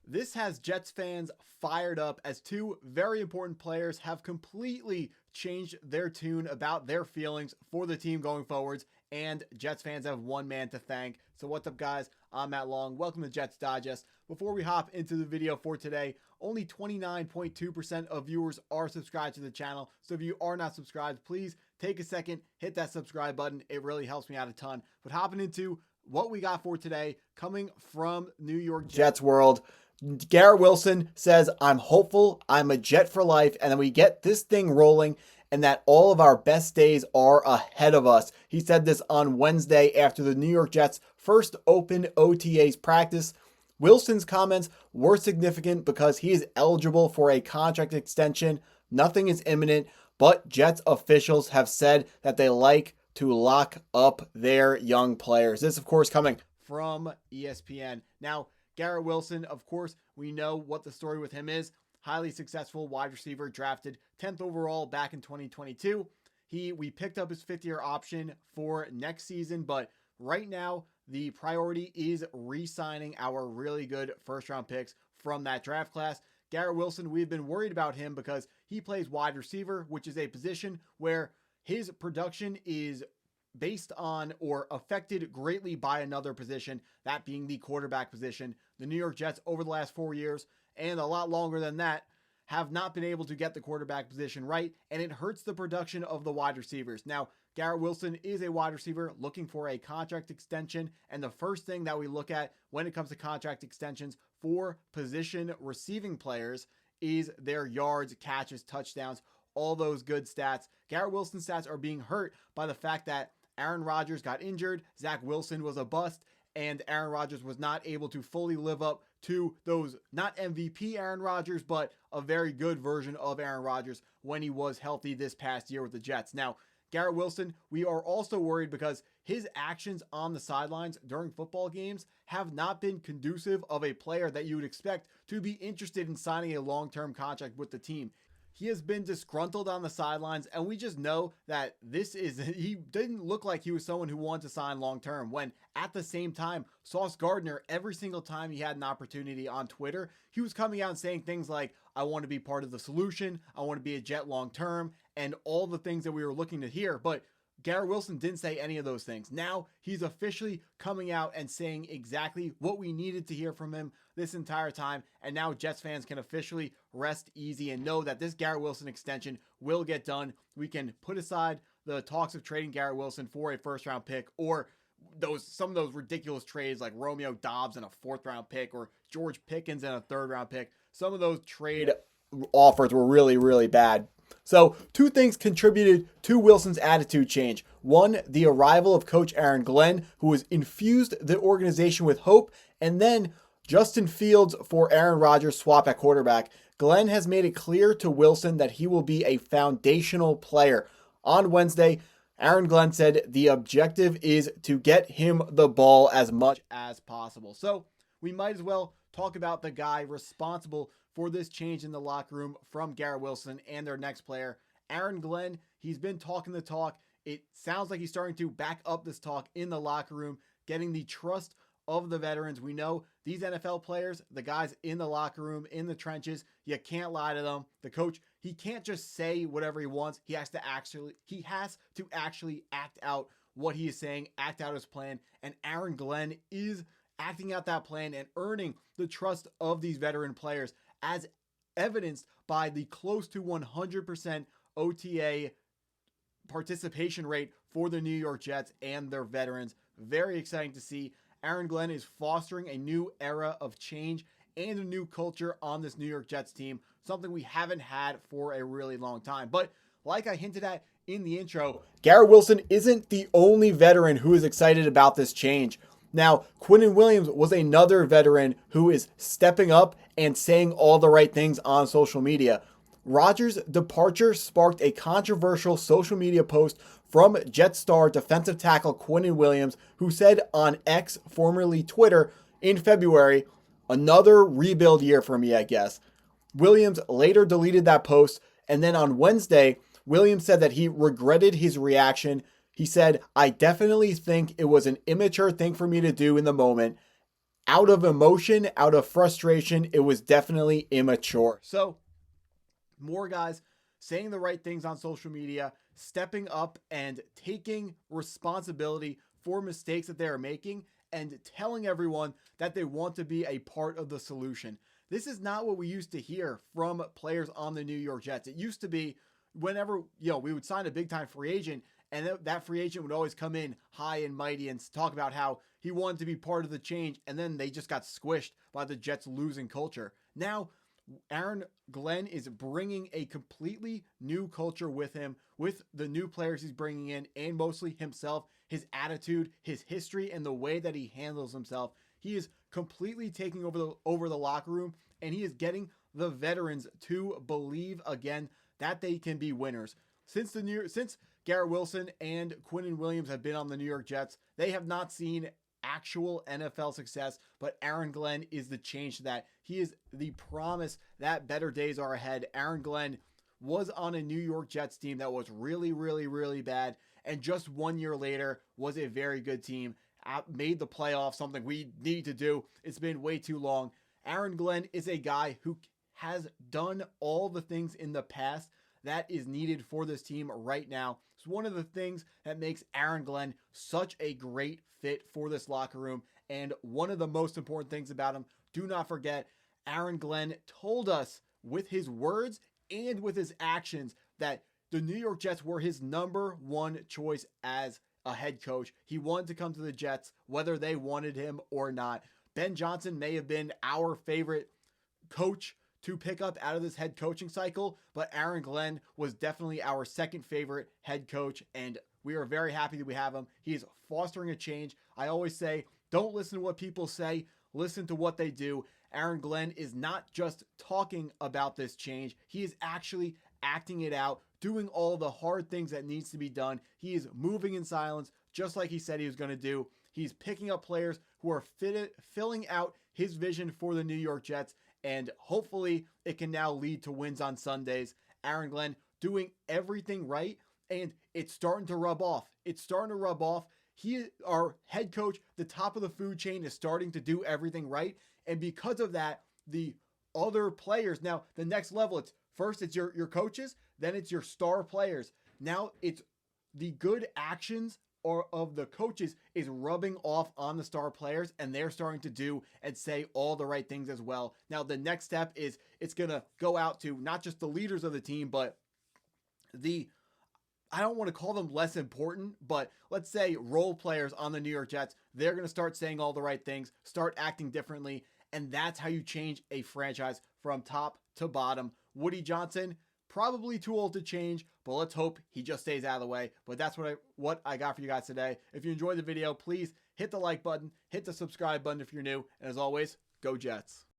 This has Jets fans fired up as two very important players have completely changed their tune about their feelings for the team going forwards, and Jets fans have one man to thank. So what's up, guys? I'm Matt Long. Welcome to Jets Digest. Before we hop into the video for today, only 29.2% of viewers are subscribed to the channel. So if you are not subscribed, please take a second, hit that subscribe button. It really helps me out a ton. But hopping into what we got for today, coming from New York Jets world, Garrett Wilson says, "I'm hopeful, I'm a Jet for life," and then we get this thing rolling and that all of our best days are ahead of us. He said this on Wednesday after the New York Jets' first open OTAs practice. Wilson's comments were significant because he is eligible for a contract extension. Nothing is imminent, but Jets officials have said that they like to lock up their young players. This, of course, coming from ESPN. Now, Garrett Wilson, of course, we know what the story with him is. Highly successful wide receiver, drafted 10th overall back in 2022. We picked up his fifth-year option for next season, but right now the priority is re-signing our really good first-round picks from that draft class. Garrett Wilson, we've been worried about him because he plays wide receiver, which is a position where his production is based on or affected greatly by another position, that being the quarterback position. The New York Jets over the last 4 years and a lot longer than that have not been able to get the quarterback position right, and it hurts the production of the wide receivers. Now, Garrett Wilson is a wide receiver looking for a contract extension, and the first thing that we look at when it comes to contract extensions for position receiving players is their yards, catches, touchdowns, all those good stats. Garrett Wilson's stats are being hurt by the fact that Aaron Rodgers got injured, Zach Wilson was a bust, and Aaron Rodgers was not able to fully live up to those, not MVP Aaron Rodgers, but a very good version of Aaron Rodgers when he was healthy this past year with the Jets. Now, Garrett Wilson, we are also worried because his actions on the sidelines during football games have not been conducive of a player that you would expect to be interested in signing a long-term contract with the team. He has been disgruntled on the sidelines, and we just know that he didn't look like he was someone who wanted to sign long-term, when at the same time, Sauce Gardner, every single time he had an opportunity on Twitter, he was coming out and saying things like, "I want to be part of the solution, I want to be a Jet long-term," and all the things that we were looking to hear. But Garrett Wilson didn't say any of those things. Now he's officially coming out and saying exactly what we needed to hear from him this entire time. And now Jets fans can officially rest easy and know that this Garrett Wilson extension will get done. We can put aside the talks of trading Garrett Wilson for a first-round pick, or some of those ridiculous trades like Romeo Doubs and a fourth-round pick, or George Pickens and a third-round pick. Some of those trade offers were really, really bad. So two things contributed to Wilson's attitude change. One, the arrival of Coach Aaron Glenn, who has infused the organization with hope, and then Justin Fields for Aaron Rodgers swap at quarterback. Glenn has made it clear to Wilson that he will be a foundational player. On Wednesday, Aaron Glenn said the objective is to get him the ball as much as possible. So we might as well talk about the guy responsible for this change in the locker room from Garrett Wilson and their next player, Aaron Glenn. He's been talking the talk. It sounds like he's starting to back up this talk in the locker room, getting the trust of the veterans. We know these NFL players, the guys in the locker room, in the trenches, you can't lie to them. The coach, he can't just say whatever he wants. He has to actually act out what he is saying, act out his plan. And Aaron Glenn is acting out that plan and earning the trust of these veteran players, as evidenced by the close to 100% OTA participation rate for the New York Jets and their veterans. Very exciting to see. Aaron Glenn is fostering a new era of change and a new culture on this New York Jets team, something we haven't had for a really long time. But like I hinted at in the intro, Garrett Wilson isn't the only veteran who is excited about this change. Now, Quinnon Williams was another veteran who is stepping up and saying all the right things on social media. Rodgers' departure sparked a controversial social media post from Jet star defensive tackle Quinnon Williams, who said on X, formerly Twitter, in February, "Another rebuild year for me, I guess." Williams later deleted that post, and then on Wednesday, Williams said that he regretted his reaction. He said, "I definitely think it was an immature thing for me to do in the moment. out of emotion, out of frustration. It was definitely immature. So, more guys saying the right things on social media, stepping up and taking responsibility for mistakes that they are making, and telling everyone that they want to be a part of the solution. This is not what we used to hear from players on the New York Jets. It used to be whenever, we would sign a big time free agent, and that free agent would always come in high and mighty and talk about how he wanted to be part of the change, and then they just got squished by the Jets losing culture. Now, Aaron Glenn is bringing a completely new culture with him, with the new players he's bringing in, and mostly himself, his attitude, his history, and the way that he handles himself. He is completely taking over the locker room, and he is getting the veterans to believe again that they can be winners. Since Garrett Wilson and Quinnen Williams have been on the New York Jets, they have not seen actual NFL success, but Aaron Glenn is the change to that. He is the promise that better days are ahead. Aaron Glenn was on a New York Jets team that was really, really, really bad, and just 1 year later was a very good team. Made the playoffs, something we need to do. It's been way too long. Aaron Glenn is a guy who has done all the things in the past that is needed for this team right now. It's one of the things that makes Aaron Glenn such a great fit for this locker room. And one of the most important things about him, do not forget, Aaron Glenn told us with his words and with his actions that the New York Jets were his number one choice as a head coach. He wanted to come to the Jets, whether they wanted him or not. Ben Johnson may have been our favorite coach to pick up out of this head coaching cycle, but Aaron Glenn was definitely our second favorite head coach, and we are very happy that we have him. He is fostering a change. I always say, don't listen to what people say, listen to what they do. Aaron Glenn is not just talking about this change, he is actually acting it out, doing all the hard things that needs to be done. He is moving in silence, just like he said he was going to do. He's picking up players who are filling out his vision for the New York Jets, and hopefully it can now lead to wins on Sundays. Aaron Glenn doing everything right, and it's starting to rub off. It's starting to rub off. Our head coach, the top of the food chain, is starting to do everything right, and because of that, the other players, now the next level, it's your coaches, then it's your star players. Now it's the good actions of the coaches is rubbing off on the star players, and they're starting to do and say all the right things as well. Now the next step is it's going to go out to not just the leaders of the team, but I don't want to call them less important, but let's say role players on the New York Jets. They're going to start saying all the right things, start acting differently, and that's how you change a franchise from top to bottom. Woody Johnson, probably too old to change, but let's hope he just stays out of the way. But that's what I got for you guys today. If you enjoyed the video, please hit the like button, hit the subscribe button if you're new, and as always, go Jets.